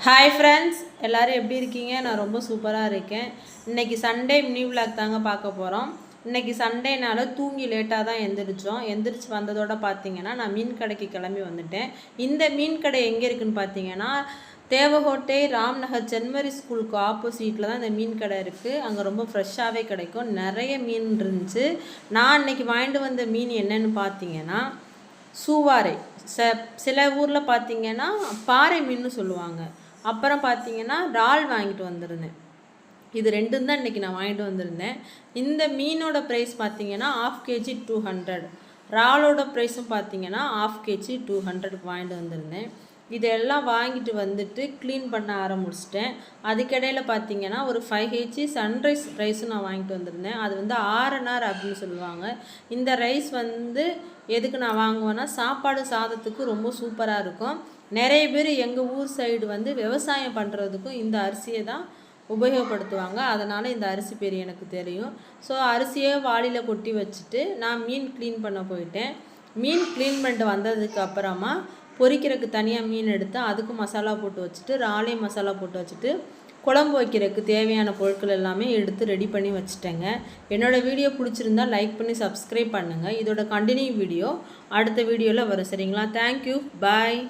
Hi friends, எல்லோரும் எப்படி இருக்கீங்க? நான் ரொம்ப சூப்பராக இருக்கேன். இன்றைக்கி சண்டே மினி விளாக் தாங்க பார்க்க போகிறோம். இன்றைக்கி சண்டேனால தூங்கி லேட்டாக தான் எந்திரிச்சு வந்ததோடு பார்த்தீங்கன்னா நான் மீன் கடைக்கு கிளம்பி வந்துட்டேன். இந்த மீன் கடை எங்கே இருக்குதுன்னு பார்த்தீங்கன்னா தேவகோட்டை ராம்நகர் சென்மரி ஸ்கூலுக்கு ஆப்போசிட்டில் தான் இந்த மீன் கடை இருக்குது. அங்கே ரொம்ப ஃப்ரெஷ்ஷாகவே கிடைக்கும். நிறைய மீன் இருந்துச்சு. நான் இன்றைக்கி வாங்கிட்டு வந்த மீன் என்னென்னு பார்த்தீங்கன்னா சூவாரை. சில ஊரில் பார்த்தீங்கன்னா பாறை மீன்னு சொல்லுவாங்க. அப்புறம் பார்த்தீங்கன்னா இறால் வாங்கிட்டு வந்திருந்தேன். இது ரெண்டும் தான் இன்றைக்கி நான் வாங்கிட்டு வந்திருந்தேன். இந்த மீனோட ப்ரைஸ் பார்த்தீங்கன்னா 1/2 kg 200. இறாலோட ப்ரைஸும் பார்த்தீங்கன்னா 1/2 kg 200க்கு வாங்கிட்டு வந்திருந்தேன். இதெல்லாம் வாங்கிட்டு வந்துட்டு க்ளீன் பண்ண ஆரம்பிச்சிட்டேன். அதுக்கிடையில் பார்த்தீங்கன்னா ஒரு 5 kg சன்ரைஸ் ரைஸும் நான் வாங்கிட்டு வந்திருந்தேன். அது வந்து ஆரனார் அப்படின்னு சொல்லுவாங்க. இந்த ரைஸ் வந்து எதுக்கு நான் வாங்குவேன்னா சாதத்துக்கு ரொம்ப சூப்பராக இருக்கும். நிறைய பேர் எங்கள் ஊர் சைடு வந்து விவசாயம் பண்ணுறதுக்கும் இந்த அரிசியை தான் உபயோகப்படுத்துவாங்க. அதனால் இந்த அரிசி பேர் எனக்கு தெரியும். ஸோ அரிசியை வாளியில் கொட்டி வச்சுட்டு நான் மீன் க்ளீன் பண்ண போயிட்டேன். மீன் க்ளீன் பண்ணிட்டு வந்ததுக்கு அப்புறமா பொரிக்கிறதுக்கு தனியாக மீன் எடுத்து அதுக்கு மசாலா போட்டு வச்சுட்டு இறாலையும் மசாலா போட்டு வச்சுட்டு குழம்பு வைக்கிறதுக்கு தேவையான பொருட்கள் எல்லாமே எடுத்து ரெடி பண்ணி வச்சுட்டேங்க. என்னோடய வீடியோ பிடிச்சிருந்தால் லைக் பண்ணி சப்ஸ்கிரைப் பண்ணுங்கள். இதோட கண்டினியூ வீடியோ அடுத்த வீடியோவில் வரும். சரிங்களா? தேங்க்யூ. பாய்.